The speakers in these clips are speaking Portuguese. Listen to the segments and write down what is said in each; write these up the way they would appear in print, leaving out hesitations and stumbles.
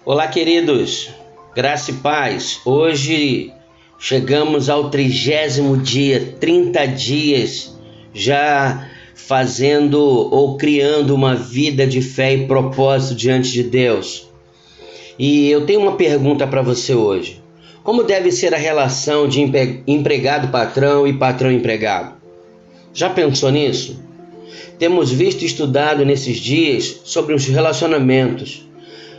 Olá, queridos, graça e paz. Hoje chegamos ao 30º dia, 30 dias já fazendo ou criando uma vida de fé e propósito diante de Deus. E eu tenho uma pergunta para você hoje. Como deve ser a relação de empregado-patrão e patrão-empregado? Já pensou nisso? Temos visto e estudado nesses dias sobre os relacionamentos.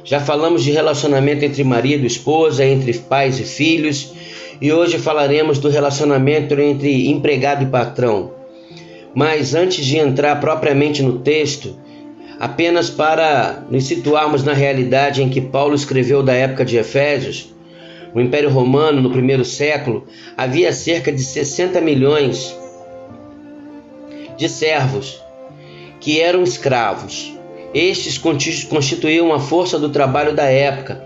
Já falamos de relacionamento entre marido e esposa, entre pais e filhos, e hoje falaremos do relacionamento entre empregado e patrão. Mas antes de entrar propriamente no texto, apenas para nos situarmos na realidade em que Paulo escreveu da época de Efésios, no Império Romano, no primeiro século, havia cerca de 60 milhões de servos que eram escravos. Estes constituíam a força do trabalho da época.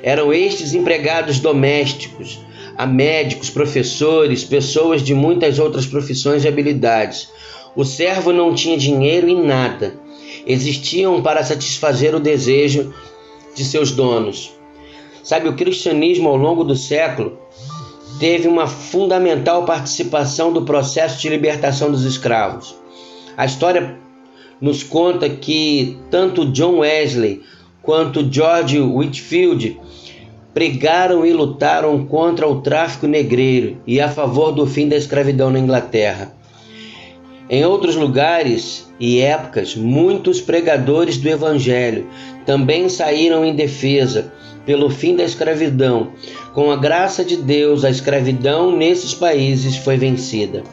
Eram estes empregados domésticos, a médicos, professores, pessoas de muitas outras profissões e habilidades. O servo não tinha dinheiro e nada. Existiam para satisfazer o desejo de seus donos. Sabe, o cristianismo ao longo do século teve uma fundamental participação do processo de libertação dos escravos. A história nos conta que tanto John Wesley quanto George Whitefield pregaram e lutaram contra o tráfico negreiro e a favor do fim da escravidão na Inglaterra. Em outros lugares e épocas, muitos pregadores do Evangelho também saíram em defesa pelo fim da escravidão. Com a graça de Deus, a escravidão nesses países foi vencida.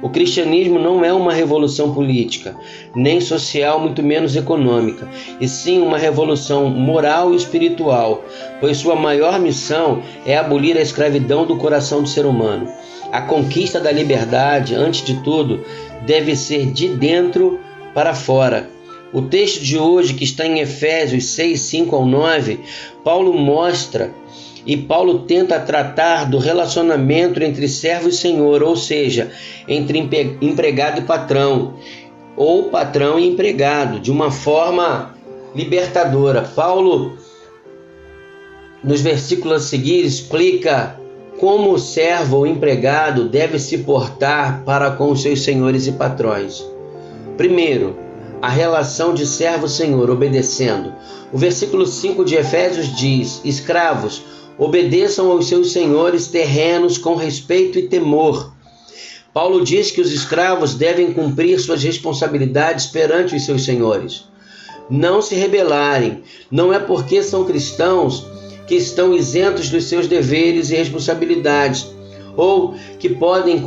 O cristianismo não é uma revolução política, nem social, muito menos econômica, e sim uma revolução moral e espiritual, pois sua maior missão é abolir a escravidão do coração do ser humano. A conquista da liberdade, antes de tudo, deve ser de dentro para fora. O texto de hoje, que está em Efésios 6, 5 ao 9, Paulo tenta tratar do relacionamento entre servo e senhor, ou seja, entre empregado e patrão, ou patrão e empregado, de uma forma libertadora. Paulo, nos versículos a seguir, explica como o servo ou empregado deve se portar para com os seus senhores e patrões. Primeiro, a relação de servo-senhor, obedecendo. O versículo 5 de Efésios diz: escravos, obedeçam aos seus senhores terrenos com respeito e temor. Paulo diz que os escravos devem cumprir suas responsabilidades perante os seus senhores. Não se rebelarem. Não é porque são cristãos que estão isentos dos seus deveres e responsabilidades, ou que podem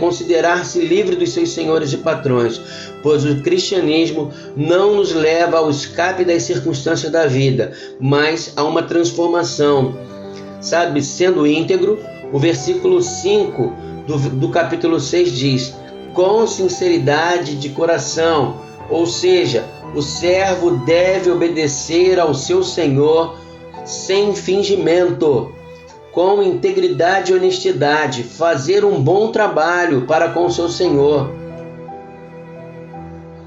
considerar-se livres dos seus senhores e patrões, pois o cristianismo não nos leva ao escape das circunstâncias da vida, mas a uma transformação. Sabe, sendo íntegro, o versículo 5 do capítulo 6 diz: com sinceridade de coração, ou seja, o servo deve obedecer ao seu senhor sem fingimento, com integridade e honestidade, fazer um bom trabalho para com o seu senhor.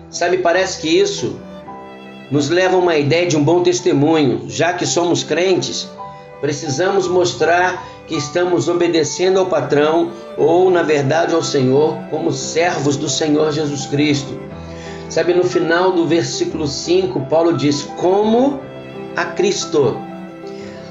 Sabe, parece que isso nos leva a uma ideia de um bom testemunho. Já que somos crentes, precisamos mostrar que estamos obedecendo ao patrão, ou na verdade ao Senhor, como servos do Senhor Jesus Cristo. Sabe, no final do versículo 5, Paulo diz: como a Cristo.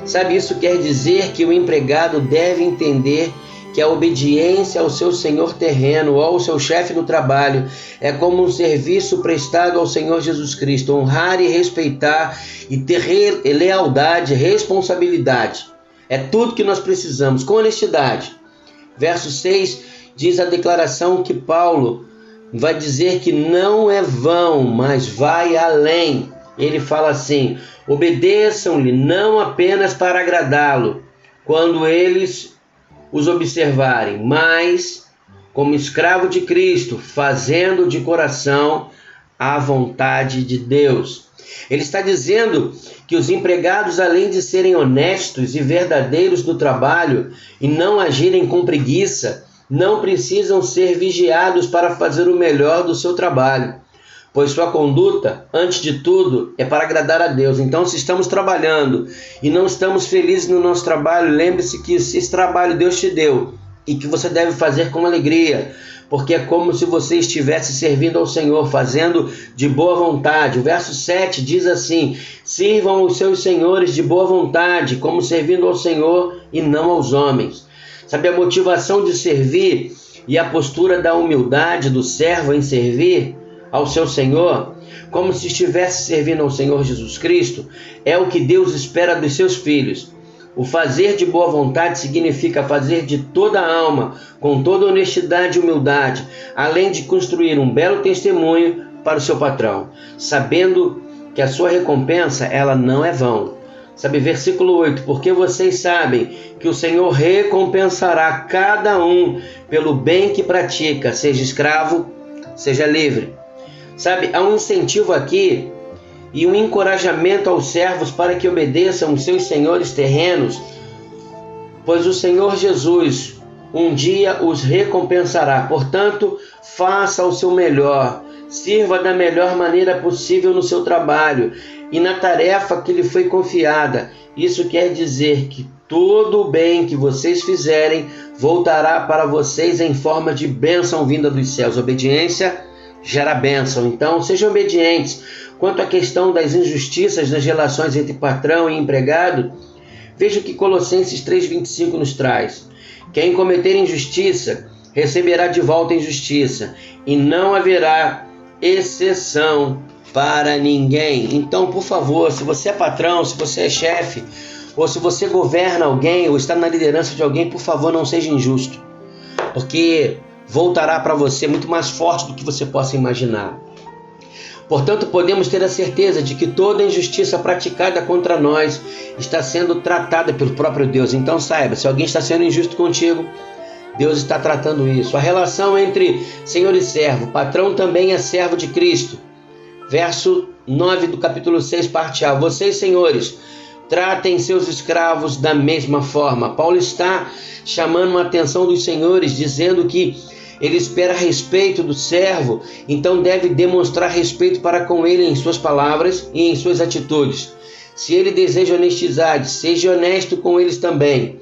Sabe, isso quer dizer que o empregado deve entender que a obediência ao seu senhor terreno ou ao seu chefe no trabalho é como um serviço prestado ao Senhor Jesus Cristo. Honrar e respeitar e ter lealdade, responsabilidade. É tudo que nós precisamos, com honestidade. Verso 6 diz a declaração que Paulo vai dizer que não é vão, mas vai além. Ele fala assim: obedeçam-lhe não apenas para agradá-lo, quando eles os observarem, mas como escravo de Cristo, fazendo de coração a vontade de Deus. Ele está dizendo que os empregados, além de serem honestos e verdadeiros no trabalho e não agirem com preguiça, não precisam ser vigiados para fazer o melhor do seu trabalho, pois sua conduta, antes de tudo, é para agradar a Deus. Então, se estamos trabalhando e não estamos felizes no nosso trabalho, lembre-se que esse trabalho Deus te deu e que você deve fazer com alegria, porque é como se você estivesse servindo ao Senhor, fazendo de boa vontade. O verso 7 diz assim: sirvam os seus senhores de boa vontade, como servindo ao Senhor e não aos homens. Sabe, a motivação de servir e a postura da humildade do servo em servir ao seu Senhor, como se estivesse servindo ao Senhor Jesus Cristo, é o que Deus espera dos seus filhos. O fazer de boa vontade significa fazer de toda a alma, com toda honestidade e humildade, além de construir um belo testemunho para o seu patrão, sabendo que a sua recompensa ela não é vão. Sabe, versículo 8, porque vocês sabem que o Senhor recompensará cada um pelo bem que pratica, seja escravo, seja livre. Sabe, há um incentivo aqui e um encorajamento aos servos para que obedeçam os seus senhores terrenos, pois o Senhor Jesus um dia os recompensará. Portanto, faça o seu melhor, sirva da melhor maneira possível no seu trabalho e na tarefa que lhe foi confiada. Isso quer dizer que todo o bem que vocês fizerem voltará para vocês em forma de bênção vinda dos céus. Obediência gera bênção. Então, sejam obedientes. Quanto à questão das injustiças nas relações entre patrão e empregado, veja o que Colossenses 3,25 nos traz. Quem cometer injustiça receberá de volta injustiça, e não haverá exceção para ninguém. Então, por favor, se você é patrão, se você é chefe, ou se você governa alguém, ou está na liderança de alguém, por favor, não seja injusto, porque voltará para você muito mais forte do que você possa imaginar. Portanto, podemos ter a certeza de que toda injustiça praticada contra nós está sendo tratada pelo próprio Deus. Então saiba, se alguém está sendo injusto contigo, Deus está tratando isso. A relação entre senhor e servo, patrão também é servo de Cristo. Verso 9 do capítulo 6, parte A. Vocês, senhores, tratem seus escravos da mesma forma. Paulo está chamando a atenção dos senhores, dizendo que ele espera respeito do servo, então deve demonstrar respeito para com ele em suas palavras e em suas atitudes. Se ele deseja honestidade, seja honesto com eles também.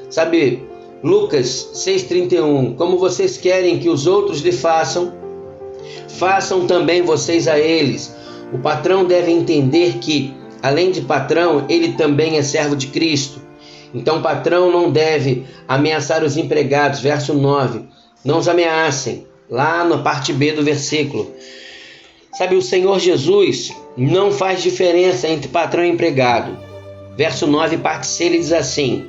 Sabe, Lucas 6,31, como vocês querem que os outros lhe façam, façam também vocês a eles. O patrão deve entender que, além de patrão, ele também é servo de Cristo. Então o patrão não deve ameaçar os empregados. Verso 9. Não os ameacem, lá na parte B do versículo. Sabe, o Senhor Jesus não faz diferença entre patrão e empregado. Verso 9, parte C, ele diz assim: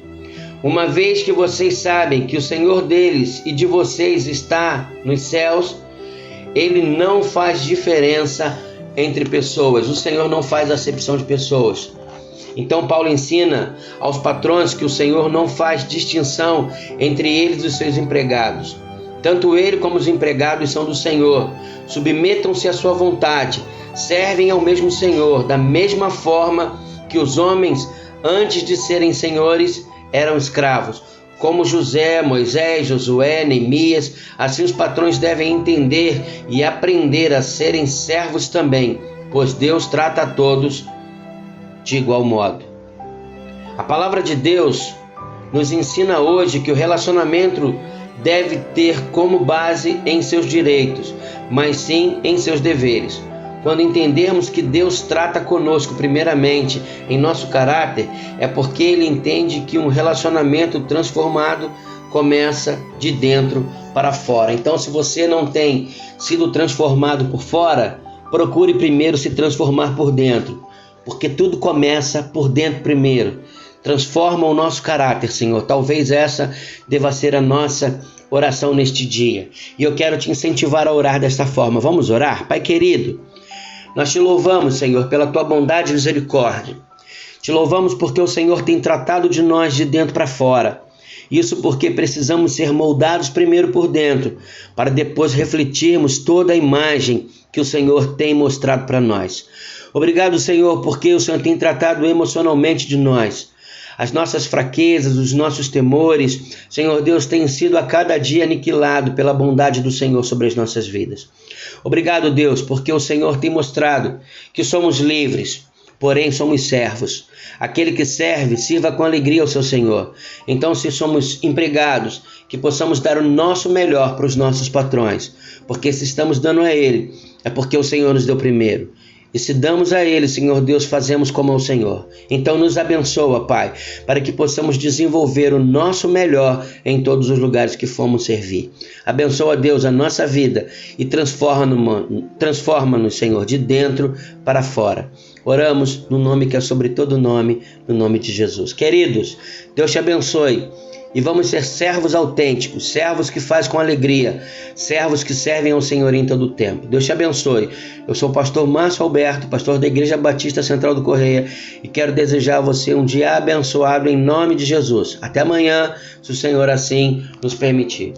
uma vez que vocês sabem que o Senhor deles e de vocês está nos céus, ele não faz diferença entre pessoas. O Senhor não faz acepção de pessoas. Então Paulo ensina aos patrões que o Senhor não faz distinção entre eles e os seus empregados. Tanto ele como os empregados são do Senhor. Submetam-se à sua vontade. Servem ao mesmo Senhor, da mesma forma que os homens, antes de serem senhores, eram escravos. Como José, Moisés, Josué, Neemias, assim os patrões devem entender e aprender a serem servos também, pois Deus trata a todos de igual modo. A palavra de Deus nos ensina hoje que o relacionamento deve ter como base em seus direitos, mas sim em seus deveres. Quando entendermos que Deus trata conosco primeiramente em nosso caráter, é porque Ele entende que um relacionamento transformado começa de dentro para fora. Então, se você não tem sido transformado por fora, procure primeiro se transformar por dentro, porque tudo começa por dentro primeiro. Transforma o nosso caráter, Senhor. Talvez essa deva ser a nossa oração neste dia. E eu quero te incentivar a orar desta forma. Vamos orar? Pai querido, nós te louvamos, Senhor, pela tua bondade e misericórdia. Te louvamos porque o Senhor tem tratado de nós de dentro para fora. Isso porque precisamos ser moldados primeiro por dentro, para depois refletirmos toda a imagem que o Senhor tem mostrado para nós. Obrigado, Senhor, porque o Senhor tem tratado emocionalmente de nós. as nossas fraquezas, os nossos temores, Senhor Deus, têm sido a cada dia aniquilado pela bondade do Senhor sobre as nossas vidas. Obrigado, Deus, porque o Senhor tem mostrado que somos livres, porém somos servos. Aquele que serve, sirva com alegria ao seu Senhor. Então, se somos empregados, que possamos dar o nosso melhor para os nossos patrões, porque se estamos dando a Ele, é porque o Senhor nos deu primeiro. E se damos a Ele, Senhor Deus, fazemos como ao Senhor. Então nos abençoa, Pai, para que possamos desenvolver o nosso melhor em todos os lugares que fomos servir. Abençoa, Deus, a nossa vida e transforma-nos, Senhor, de dentro para fora. Oramos no nome que é sobre todo nome, no nome de Jesus. Queridos, Deus te abençoe. E vamos ser servos autênticos, servos que fazem com alegria, servos que servem ao Senhor em todo o tempo. Deus te abençoe. Eu sou o pastor Márcio Alberto, pastor da Igreja Batista Central do Correia, e quero desejar a você um dia abençoado em nome de Jesus. Até amanhã, se o Senhor assim nos permitir.